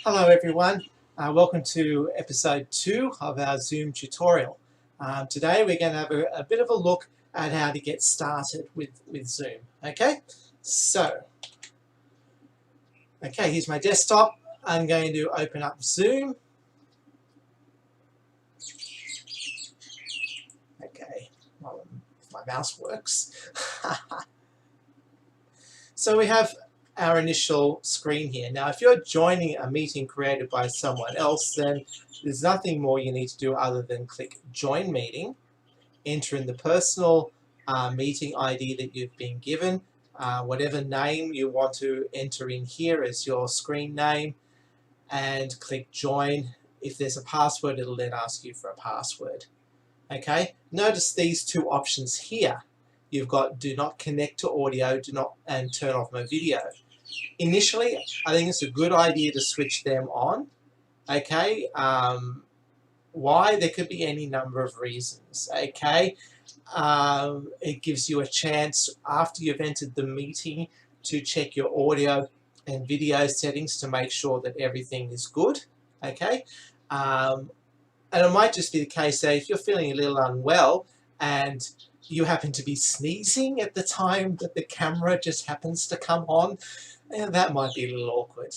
Hello everyone, welcome to episode 2 of our Zoom tutorial. Today we're going to have a bit of a look at how to get started with Zoom. Okay, so, here's my desktop. I'm going to open up Zoom. Okay, well, if my mouse works. So we have our initial screen here. Now, if you're joining a meeting created by someone else, then there's nothing more you need to do other than click Join Meeting, enter in the personal meeting ID that you've been given, whatever name you want to enter in here as your screen name, and click Join. If there's a password, it'll then ask you for a password. Okay, notice these two options here. You've got do not connect to audio, and turn off my video. Initially, I think it's a good idea to switch them on. Okay, why? There could be any number of reasons. Okay, it gives you a chance after you've entered the meeting to check your audio and video settings to make sure that everything is good. Okay, and it might just be the case that if you're feeling a little unwell and you happen to be sneezing at the time that the camera just happens to come on, that might be a little awkward,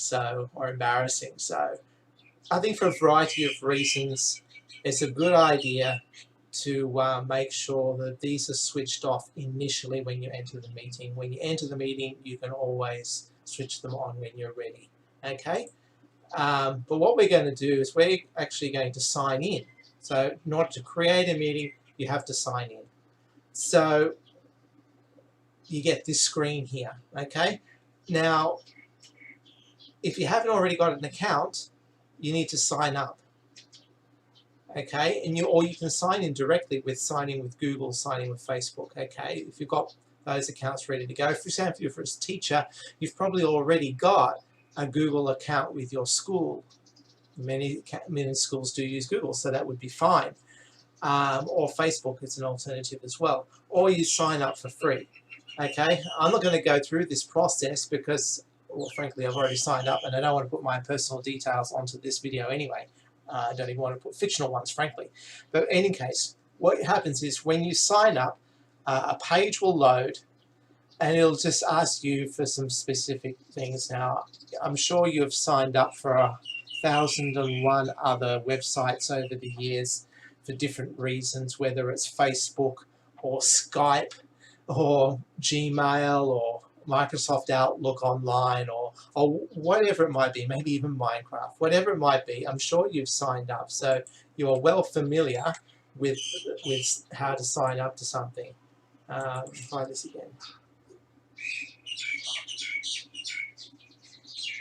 or embarrassing. So I think for a variety of reasons, it's a good idea to make sure that these are switched off initially when you enter the meeting. When you enter the meeting, you can always switch them on when you're ready. Okay? But what we're going to do is we're actually going to sign in. So in order to create a meeting, you have to sign in. So you get this screen here, okay? Now, if you haven't already got an account, you need to sign up, okay? Or you can sign in directly with signing with Google, signing with Facebook, okay? If you've got those accounts ready to go. For example, if you're a teacher, you've probably already got a Google account with your school. Many schools do use Google, so that would be fine. Or Facebook is an alternative as well. Or you sign up for free. Okay, I'm not going to go through this process because, well, frankly, I've already signed up and I don't want to put my personal details onto this video anyway. I don't even want to put fictional ones, frankly. But in any case, what happens is when you sign up, a page will load and it'll just ask you for some specific things. Now, I'm sure you've signed up for 1,001 other websites over the years for different reasons, whether it's Facebook or Skype or Gmail or Microsoft Outlook Online or whatever it might be, maybe even Minecraft, whatever it might be, I'm sure you've signed up. So you are well familiar with how to sign up to something. Try this again.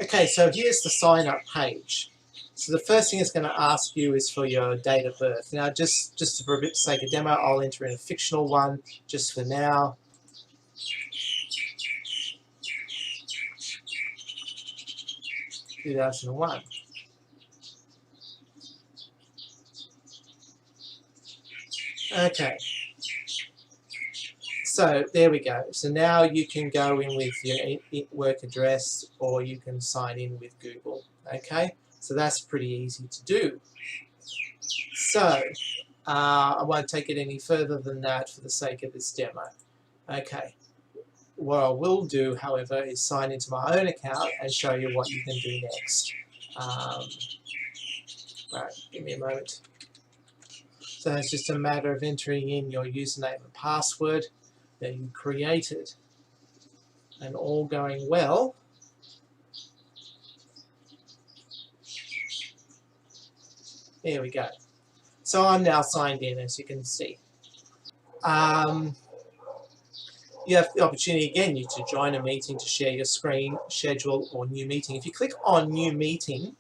Okay, so here's the sign up page. So the first thing it's going to ask you is for your date of birth. Now, just for a bit sake of demo, I'll enter in a fictional one just for now. – 2001. Okay. So there we go. So now you can go in with your work address or you can sign in with Google. Okay. So that's pretty easy to do. So I won't take it any further than that for the sake of this demo. Okay. What I will do, however, is sign into my own account and show you what you can do next. Right, give me a moment. So it's just a matter of entering in your username and password that you created. And all going well, there we go. So I'm now signed in, as you can see. You have the opportunity again to join a meeting, to share your screen, schedule, or new meeting. If you click on new meeting,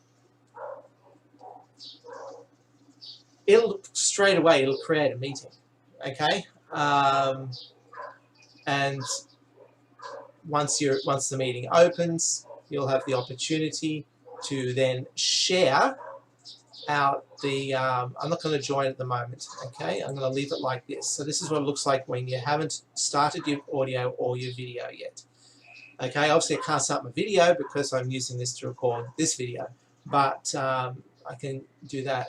it'll straight away create a meeting. Okay, and once the meeting opens, you'll have the opportunity to then share out the, I'm not going to join at the moment, okay? I'm going to leave it like this. So this is what it looks like when you haven't started your audio or your video yet. Okay, obviously I can't start my video because I'm using this to record this video. but I can do that.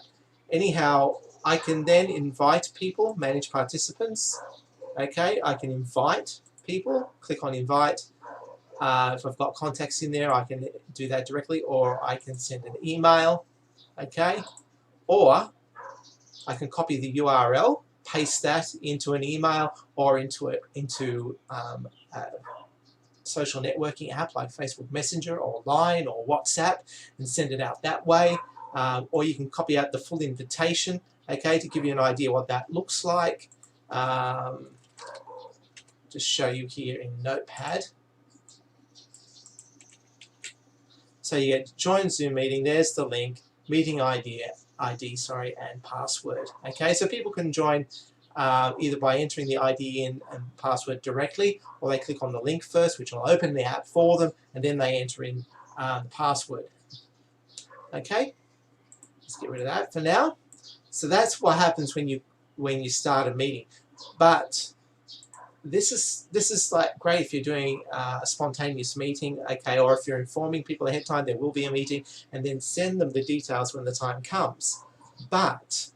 Anyhow, I can then invite people, manage participants. Okay, I can invite people, click on invite. If I've got contacts in there, I can do that directly, or I can send an email. Okay, or I can copy the URL, paste that into an email or into a social networking app like Facebook Messenger or Line or WhatsApp and send it out that way. Or you can copy out the full invitation, okay, to give you an idea what that looks like. Just show you here in Notepad. So you get join Zoom meeting, there's the link, meeting ID, and password. Okay, so people can join either by entering the ID in and password directly, or they click on the link first, which will open the app for them, and then they enter in the password. Okay, let's get rid of that for now. So that's what happens when you start a meeting. But this is like great if you're doing a spontaneous meeting, okay, or if you're informing people ahead of time there will be a meeting, and then send them the details when the time comes. But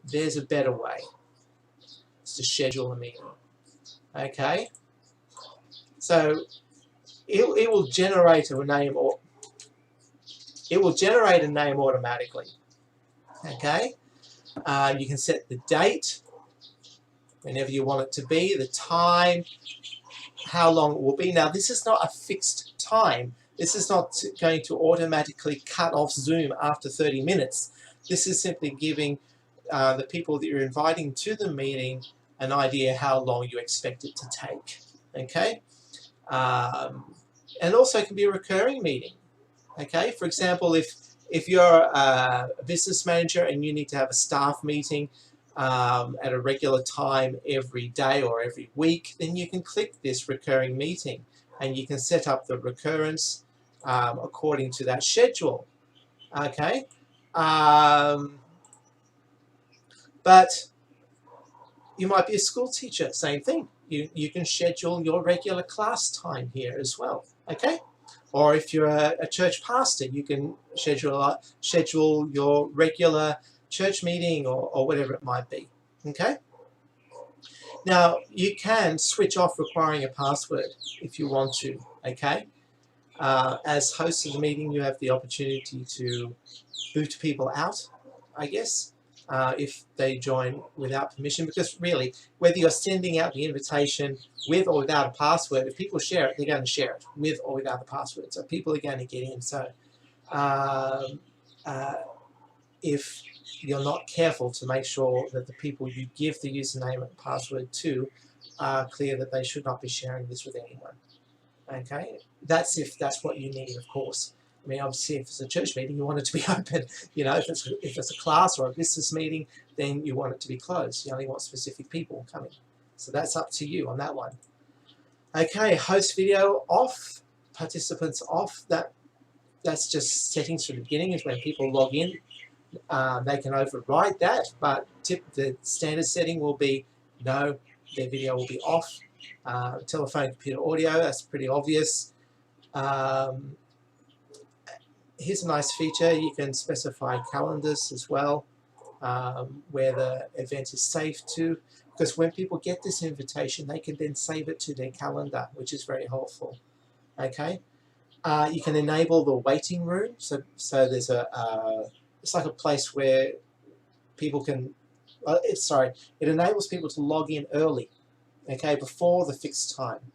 there's a better way. It's to schedule a meeting, okay? So it will generate a name, or it will generate a name automatically, okay? You can set the date whenever you want it to be, the time, how long it will be. Now, this is not a fixed time. This is not going to automatically cut off Zoom after 30 minutes. This is simply giving the people that you're inviting to the meeting an idea how long you expect it to take. Okay? And also it can be a recurring meeting. Okay? For example, if you're a business manager and you need to have a staff meeting at a regular time every day or every week, then you can click this recurring meeting and you can set up the recurrence according to that schedule. Okay, but you might be a school teacher, same thing. You can schedule your regular class time here as well. Okay, or if you're a church pastor, you can schedule your regular church meeting or whatever it might be. Okay. Now you can switch off requiring a password if you want to. Okay. As host of the meeting, you have the opportunity to boot people out, I guess, if they join without permission. Because really, whether you're sending out the invitation with or without a password, if people share it, they're going to share it with or without the password. So people are going to get in. So if you're not careful to make sure that the people you give the username and password to are clear that they should not be sharing this with anyone. Okay, that's if that's what you need, of course. I mean, obviously, if it's a church meeting, you want it to be open. You know, if it's a class or a business meeting, then you want it to be closed. You only want specific people coming. So that's up to you on that one. Okay, host video off, participants off. That's just settings from the beginning. Is when people log in. They can override that, but the standard setting will be no, their video will be off. Telephone, computer, audio, that's pretty obvious. Here's a nice feature, you can specify calendars as well, where the event is saved to, because when people get this invitation, they can then save it to their calendar, which is very helpful. Okay, you can enable the waiting room, so there's it's like a place where people can, it enables people to log in early, okay, before the fixed time,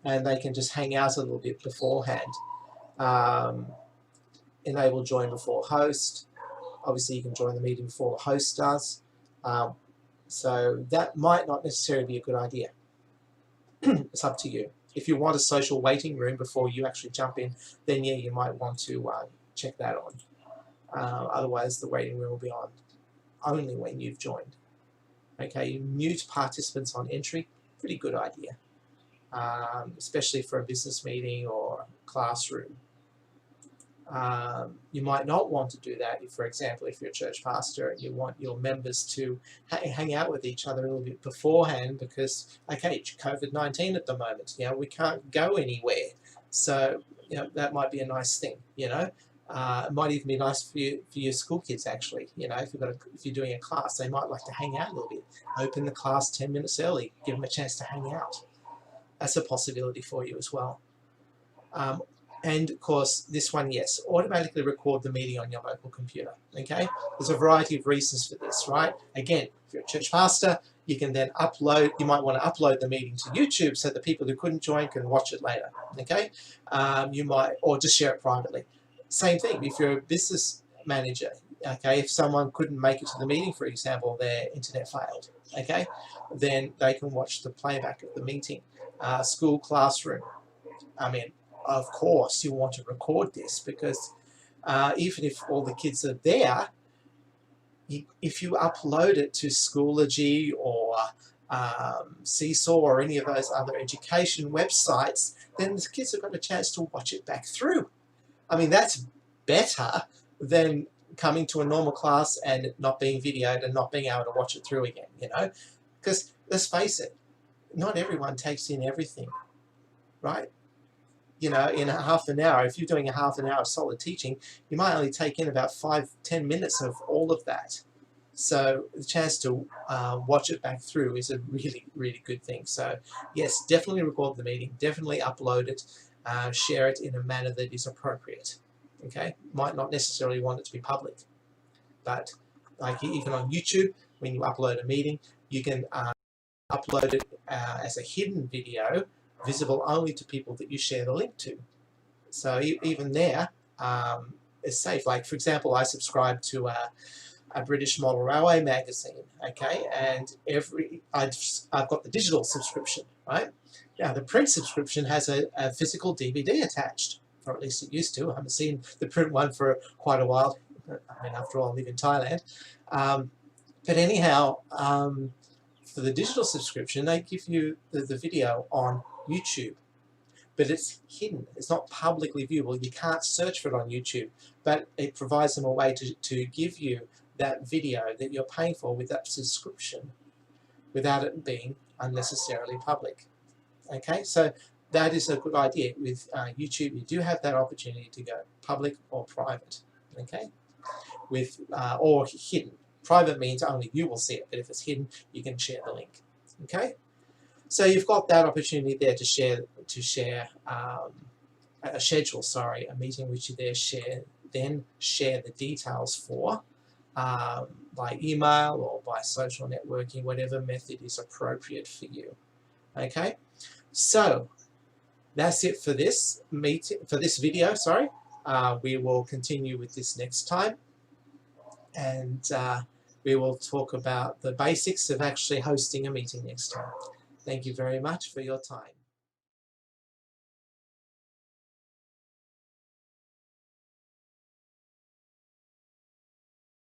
and they can just hang out a little bit beforehand. Enable join before host. Obviously, you can join the meeting before the host does. So that might not necessarily be a good idea. It's up to you. If you want a social waiting room before you actually jump in, then yeah, you might want to check that on. Otherwise, the waiting room will be on only when you've joined. Okay, you mute participants on entry. Pretty good idea, especially for a business meeting or classroom. You might not want to do that if, for example, if you're a church pastor and you want your members to hang out with each other a little bit beforehand because, okay, COVID-19 at the moment, you know, we can't go anywhere. So, you know, that might be a nice thing, you know. It might even be nice for your school kids, actually. You know, if you're doing a class, they might like to hang out a little bit. Open the class 10 minutes early, give them a chance to hang out. That's a possibility for you as well. And of course, this one, yes, automatically record the meeting on your local computer. Okay, there's a variety of reasons for this, right? Again, if you're a church pastor, you can then upload. You might want to upload the meeting to YouTube so that people who couldn't join can watch it later. Okay, you might, or just share it privately. Same thing if you're a business manager. Okay, if someone couldn't make it to the meeting, for example, their internet failed. Okay, then they can watch the playback of the meeting. School classroom. I mean, of course you want to record this because even if all the kids are there, if you upload it to Schoology or Seesaw or any of those other education websites, then the kids have got a chance to watch it back through. I mean, that's better than coming to a normal class and it not being videoed and not being able to watch it through again, you know? Because let's face it, not everyone takes in everything, right? You know, in a half an hour, if you're doing a half an hour of solid teaching, you might only take in about 5-10 minutes of all of that. So the chance to watch it back through is a really, really good thing. So yes, definitely record the meeting, definitely upload it, share it in a manner that is appropriate. Okay, might not necessarily want it to be public, but like even on YouTube, when you upload a meeting, you can upload it as a hidden video, visible only to people that you share the link to. So even there, it's safe. Like for example, I subscribe to a British Model Railway magazine, okay, and I've got the digital subscription, right? Now the print subscription has a physical DVD attached, or at least it used to. I haven't seen the print one for quite a while. I mean, after all, I live in Thailand. But anyhow, for the digital subscription, they give you the video on YouTube, but it's hidden. It's not publicly viewable. You can't search for it on YouTube, but it provides them a way to give you that video that you're paying for with that subscription without it being unnecessarily public. Okay, so that is a good idea. With YouTube, you do have that opportunity to go public or private, okay, with or hidden. Private means only you will see it, but if it's hidden, you can share the link. Okay, so you've got that opportunity there to share a schedule. Sorry, a meeting which you then share the details for by email or by social networking, whatever method is appropriate for you. Okay, so that's it for this video. Sorry, we will continue with this next time, and we will talk about the basics of actually hosting a meeting next time. Thank you very much for your time.